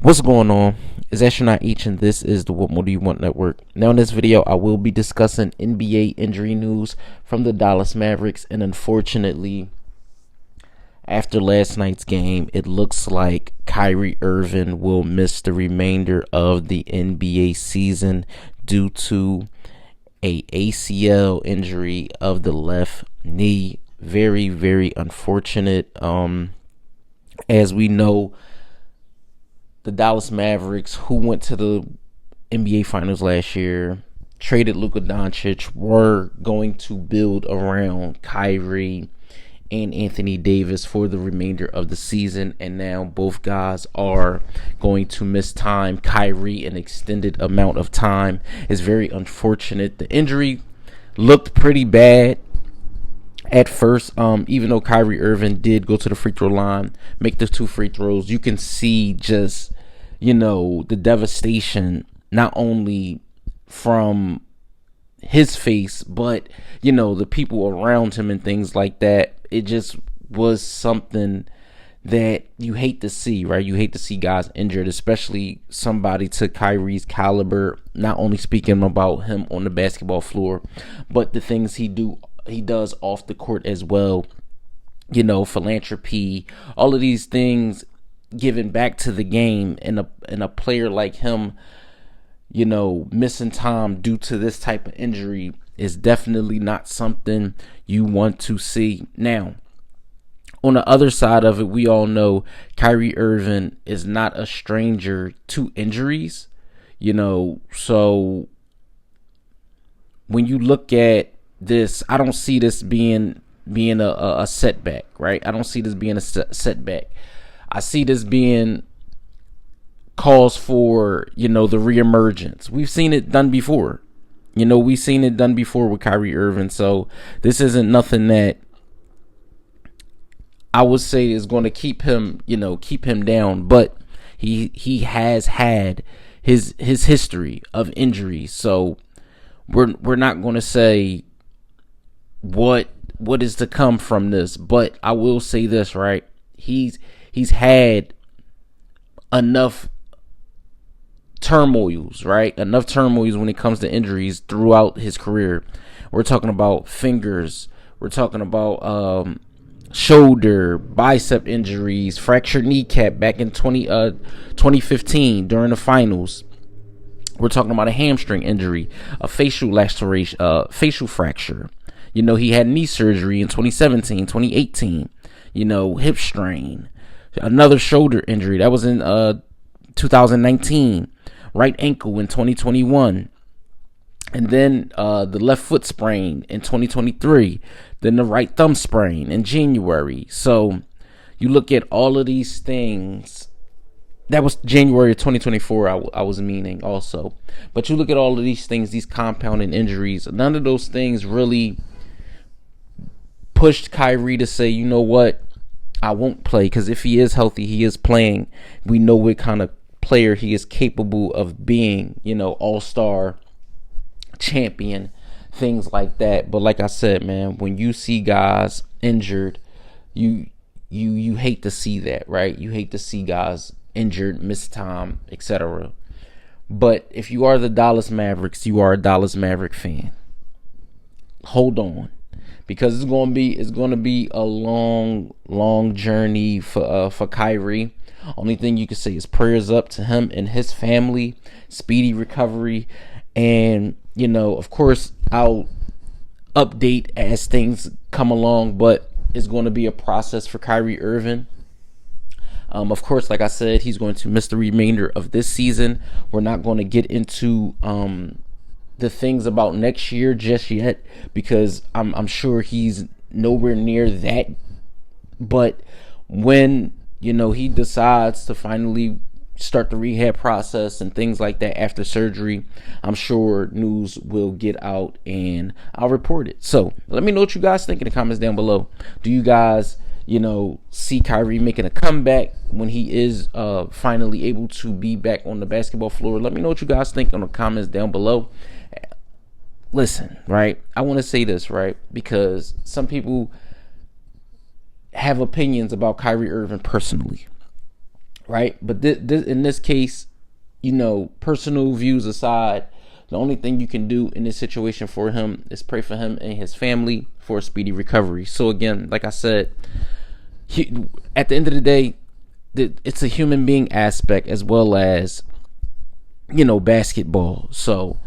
What's going on? It's Astronaut H, and this is the What More Do You Want Network. Now, in this video, I will be discussing NBA injury news from the Dallas Mavericks, and unfortunately, after last night's game, it looks like Kyrie Irving will miss the remainder of the NBA season due to a ACL injury of the left knee. Very, very unfortunate. As we know, the Dallas Mavericks, who went to the NBA Finals last year, traded Luka Doncic, were going to build around Kyrie and Anthony Davis for the remainder of the season, and now both guys are going to miss time. Kyrie an extended amount of time. Is very unfortunate. The injury looked pretty bad at first, even though Kyrie Irving did go to the free throw line, make the 2 free throws. You can see just, the devastation, not only from his face, but, the people around him and things like that. It just was something that you hate to see, right? You hate to see guys injured, especially somebody to Kyrie's caliber, not only speaking about him on the basketball floor, but the things he does off the court as well. Philanthropy, all of these things, giving back to the game, and a player like him, missing time due to this type of injury is definitely not something you want to see. Now, on the other side of it, we all know Kyrie Irving is not a stranger to injuries, so when you look at this, I don't see this being a setback, right? I don't see this being a setback. I see this being cause for, the reemergence. We've seen it done before. We've seen it done before with Kyrie Irving. So this isn't nothing that I would say is going to keep him down. But he has had his history of injuries. So we're not going to say what is to come from this, but I will say this, right? He's had enough turmoils, right? Enough turmoils when it comes to injuries throughout his career. We're talking about fingers. We're talking about shoulder, bicep injuries, fractured kneecap back in 2015 during the finals. We're talking about a hamstring injury, a facial laceration, facial fracture. He had knee surgery in 2017, 2018, hip strain, another shoulder injury. That was in 2019, right ankle in 2021. And then the left foot sprain in 2023, then the right thumb sprain in January. So you look at all of these things. That was January of 2024, I was meaning also. But you look at all of these things, these compounding injuries, none of those things really pushed Kyrie to say, you know what, I won't play. Because if he is healthy, he is playing. We know what kind of player he is capable of being, all-star, champion, things like that. But like I said, man, when you see guys injured, you hate to see that, right? You hate to see guys injured, missed time, etc. But if you are the Dallas Mavericks, you are a Dallas Maverick fan. Hold on, because it's going to be a long journey for Kyrie. Only thing you can say is prayers up to him and his family, speedy recovery, and of course I'll update as things come along, but it's going to be a process for Kyrie Irving. Of course, like I said, he's going to miss the remainder of this season. We're not going to get into the things about next year just yet, because I'm sure he's nowhere near that. But when he decides to finally start the rehab process and things like that after surgery, I'm sure news will get out and I'll report it. So let me know what you guys think in the comments down below. Do you guys see Kyrie making a comeback when he is finally able to be back on the basketball floor? Let me know what you guys think in the comments down below. Listen, right? I want to say this, right? Because some people have opinions about Kyrie Irving personally. right? But in this case, personal views aside, the only thing you can do in this situation for him is pray for him and his family for a speedy recovery. So again, like I said, at the end of the day, it's a human being aspect as well as, basketball. So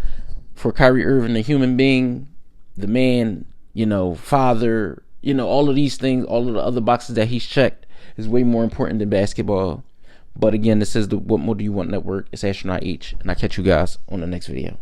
for Kyrie Irving, the human being, the man, father, all of these things, all of the other boxes that he's checked is way more important than basketball. But again, this is the What More Do You Want Network. It's Astronaut H, and I'll catch you guys on the next video.